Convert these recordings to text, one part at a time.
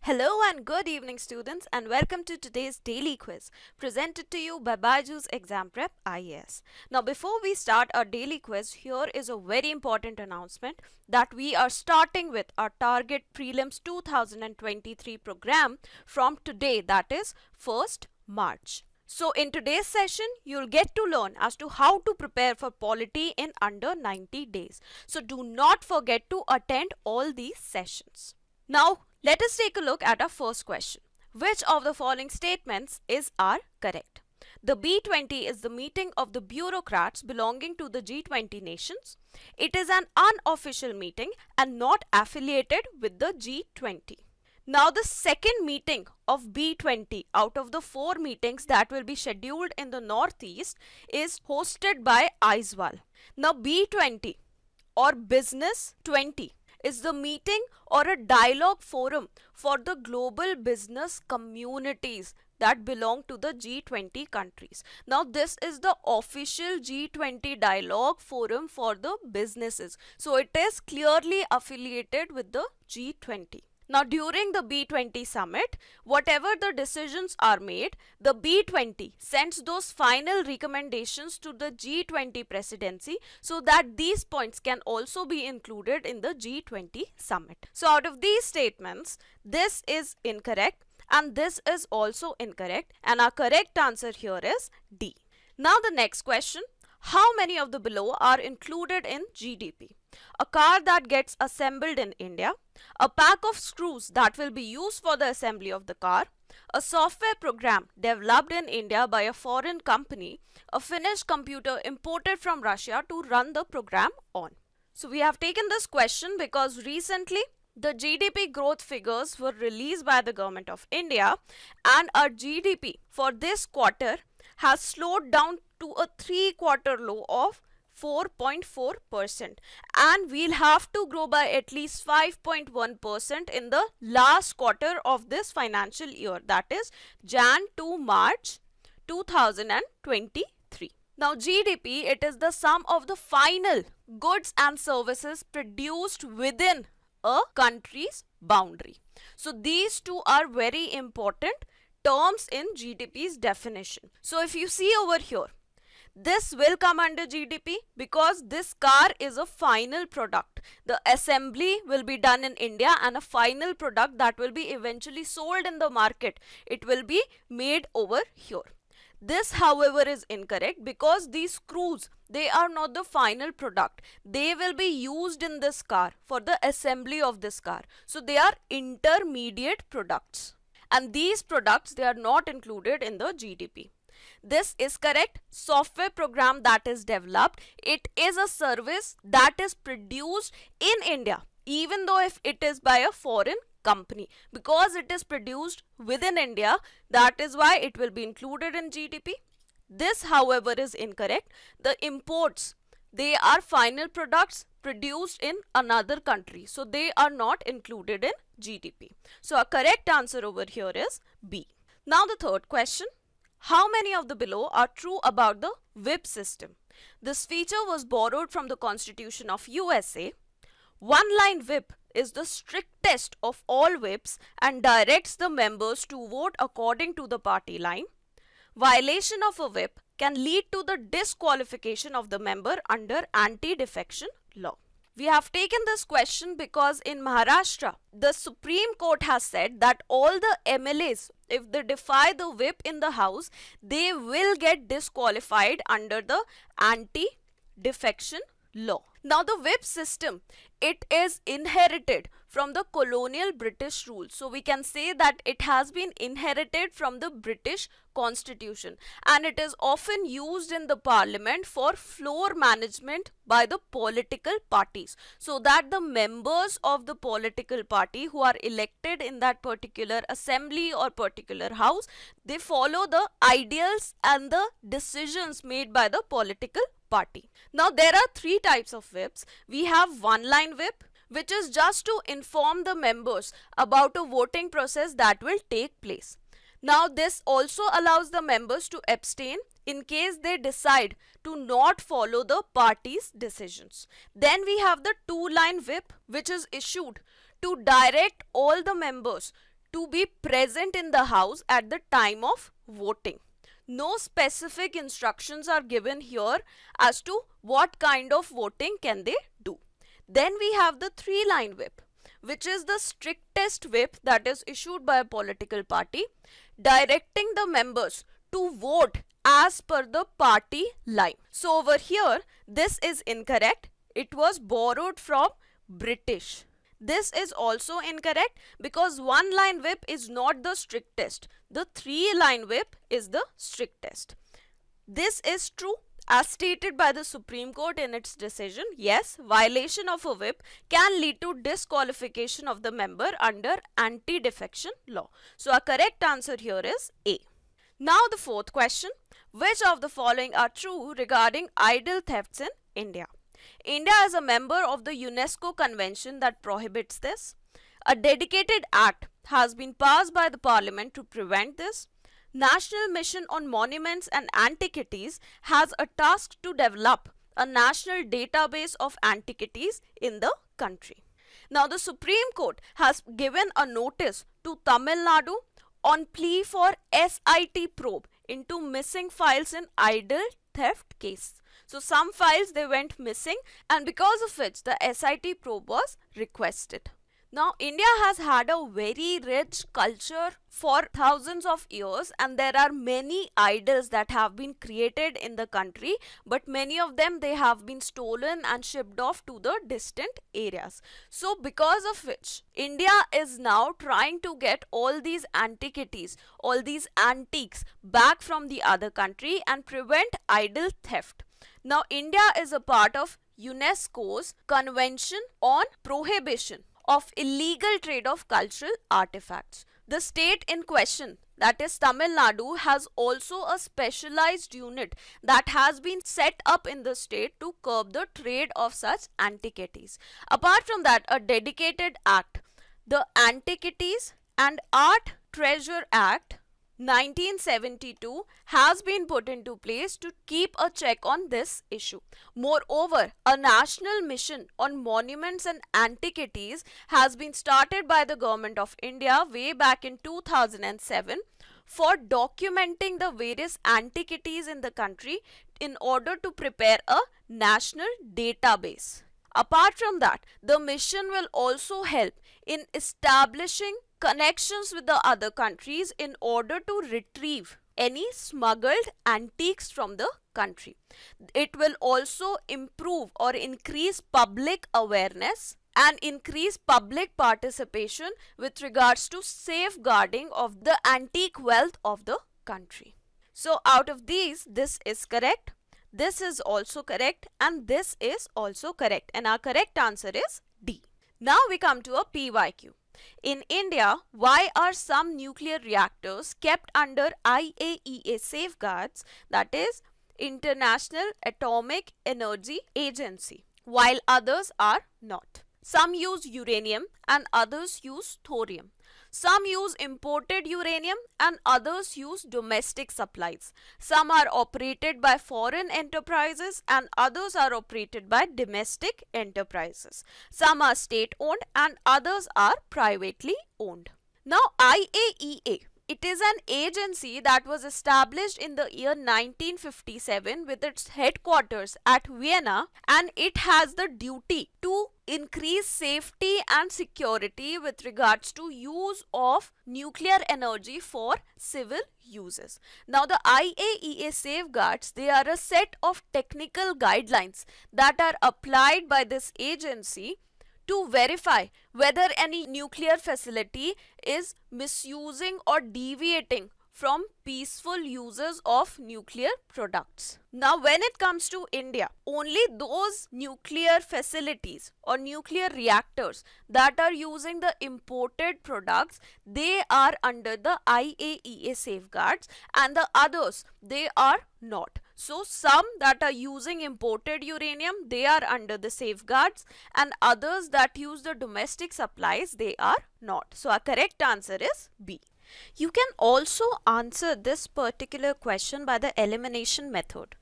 Hello and good evening, students, and welcome to today's daily quiz presented to you by Byju's Exam Prep IAS. Now, before we start our daily quiz, here is a very important announcement that we are starting with our Target Prelims 2023 program from today, that is 1st March. So, in today's session, you'll get to learn as to how to prepare for polity in under 90 days. So, do not forget to attend all these sessions. Now, let us take a look at our first question. Which of the following statements are correct? The B20 is the meeting of the bureaucrats belonging to the G20 nations. It is an unofficial meeting and not affiliated with the G20. Now, the second meeting of B20 out of the 4 meetings that will be scheduled in the Northeast is hosted by Aizawl. Now, B20 or Business 20 is the meeting or a dialogue forum for the global business communities that belong to the G20 countries. Now, this is the official G20 dialogue forum for the businesses. So, it is clearly affiliated with the G20. Now, during the B20 summit, whatever the decisions are made, the B20 sends those final recommendations to the G20 presidency so that these points can also be included in the G20 summit. So, out of these statements, this is incorrect and this is also incorrect, and our correct answer here is D. Now, the next question. How many of the below are included in GDP? A car that gets assembled in India, a pack of screws that will be used for the assembly of the car, a software program developed in India by a foreign company, a finished computer imported from Russia to run the program on. So we have taken this question because recently the GDP growth figures were released by the government of India, and our GDP for this quarter has slowed down to a 3-quarter low of 4.4%, and we'll have to grow by at least 5.1% in the last quarter of this financial year, that is Jan to March 2023. Now, GDP, it is the sum of the final goods and services produced within a country's boundary. So, these two are very important terms in GDP's definition. So, if you see over here, this will come under GDP because this car is a final product. The assembly will be done in India and a final product that will be eventually sold in the market, it will be made over here. This, however, is incorrect because these screws, they are not the final product. They will be used in this car for the assembly of this car. So, they are intermediate products. And these products, they are not included in the GDP. This is correct. Software program that is developed, it is a service that is produced in India, even though if it is by a foreign company, because it is produced within India, that is why it will be included in GDP. This, however, is incorrect. The imports, they are final products produced in another country, so they are not included in GDP. So our correct answer over here is B. Now the third question. How many of the below are true about the whip system? This feature was borrowed from the Constitution of USA. One-line whip is the strictest of all whips and directs the members to vote according to the party line. Violation of a whip can lead to the disqualification of the member under anti-defection law. We have taken this question because in Maharashtra, the Supreme Court has said that all the MLAs, if they defy the whip in the house, they will get disqualified under the anti-defection law. Now, the whip system, it is inherited from the colonial British rule. So, we can say that it has been inherited from the British Constitution, and it is often used in the parliament for floor management by the political parties, so that the members of the political party who are elected in that particular assembly or particular house, they follow the ideals and the decisions made by the political party. Now, there are 3 types of whips. We have one-line whip, which is just to inform the members about a voting process that will take place. Now, this also allows the members to abstain in case they decide to not follow the party's decisions. Then we have the 2-line whip, which is issued to direct all the members to be present in the house at the time of voting. No specific instructions are given here as to what kind of voting can they do. Then we have the 3-line whip, which is the strictest whip that is issued by a political party, directing the members to vote as per the party line. So over here, this is incorrect. It was borrowed from British. This is also incorrect because 1-line whip is not the strictest. The 3-line whip is the strictest. This is true as stated by the Supreme Court in its decision. Yes, violation of a whip can lead to disqualification of the member under anti-defection law. So our correct answer here is A. Now the 4th question. Which of the following are true regarding idol thefts in India? India is a member of the UNESCO Convention that prohibits this. A dedicated act has been passed by the Parliament to prevent this. National Mission on Monuments and Antiquities has a task to develop a national database of antiquities in the country. Now the Supreme Court has given a notice to Tamil Nadu on plea for SIT probe into missing files in idol theft case. So some files they went missing, and because of which the SIT probe was requested. Now India has had a very rich culture for thousands of years, and there are many idols that have been created in the country, but many of them they have been stolen and shipped off to the distant areas. So because of which India is now trying to get all these antiquities, all these antiques back from the other country and prevent idol theft. Now India is a part of UNESCO's Convention on Prohibition of Illegal Trade of Cultural Artifacts. The state in question, that is Tamil Nadu, has also a specialized unit that has been set up in the state to curb the trade of such antiquities. Apart from that, a dedicated act, the Antiquities and Art Treasure Act 1972 has been put into place to keep a check on this issue. Moreover, a national mission on monuments and antiquities has been started by the Government of India way back in 2007 for documenting the various antiquities in the country in order to prepare a national database. Apart from that, the mission will also help in establishing connections with the other countries in order to retrieve any smuggled antiques from the country. It will also improve or increase public awareness and increase public participation with regards to safeguarding of the antique wealth of the country. So out of these, this is correct, this is also correct, and this is also correct, and our correct answer is D. Now we come to a PYQ. In India, why are some nuclear reactors kept under IAEA safeguards, that is International Atomic Energy Agency, while others are not? Some use uranium and others use thorium. Some use imported uranium and others use domestic supplies. Some are operated by foreign enterprises and others are operated by domestic enterprises. Some are state-owned and others are privately owned. Now IAEA, it is an agency that was established in the year 1957 with its headquarters at Vienna, and it has the duty to increase safety and security with regards to use of nuclear energy for civil uses. Now the IAEA safeguards, they are a set of technical guidelines that are applied by this agency to verify whether any nuclear facility is misusing or deviating from peaceful uses of nuclear products. Now when it comes to India, only those nuclear facilities or nuclear reactors that are using the imported products, they are under the IAEA safeguards, and the others, they are not. So some that are using imported uranium, they are under the safeguards, and others that use the domestic supplies, they are not. So our correct answer is B. You can also answer this particular question by the elimination method.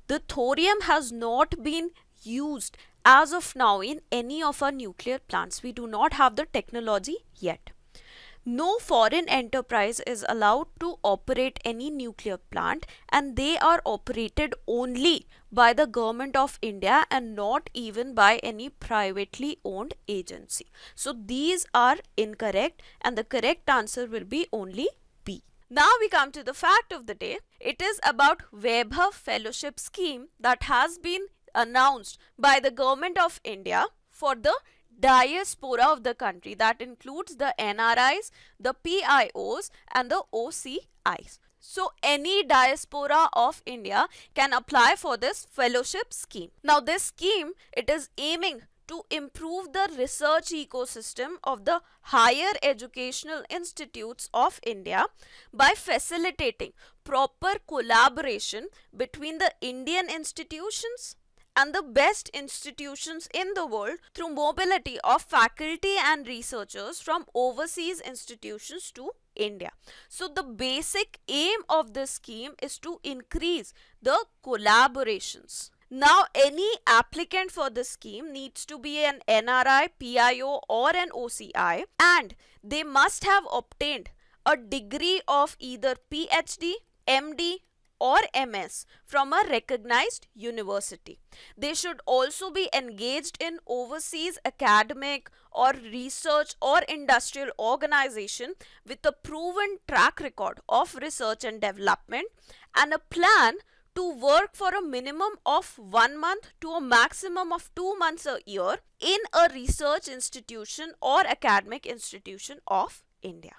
The thorium has not been used as of now in any of our nuclear plants. We do not have the technology yet. No foreign enterprise is allowed to operate any nuclear plant, and they are operated only by the government of India and not even by any privately owned agency. So these are incorrect, and the correct answer will be only B. Now we come to the fact of the day. It is about Vaibhav Fellowship Scheme that has been announced by the government of India for the diaspora of the country, that includes the NRIs, the PIOs and the OCIs. So any diaspora of India can apply for this fellowship scheme. Now this scheme, it is aiming to improve the research ecosystem of the higher educational institutes of India by facilitating proper collaboration between the Indian institutions and the best institutions in the world through mobility of faculty and researchers from overseas institutions to India. So the basic aim of this scheme is to increase the collaborations. Now any applicant for this scheme needs to be an NRI, PIO or an OCI, and they must have obtained a degree of either PhD, MD or MS from a recognized university. They should also be engaged in overseas academic or research or industrial organization with a proven track record of research and development and a plan to work for a minimum of 1 month to a maximum of 2 months a year in a research institution or academic institution of India.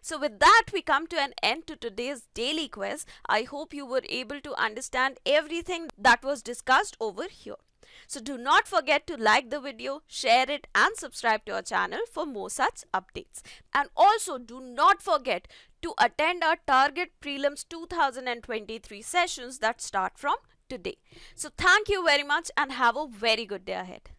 So with that, we come to an end to today's daily quiz. I hope you were able to understand everything that was discussed over here. So do not forget to like the video, share it and subscribe to our channel for more such updates. And also do not forget to attend our Target Prelims 2023 sessions that start from today. So thank you very much and have a very good day ahead.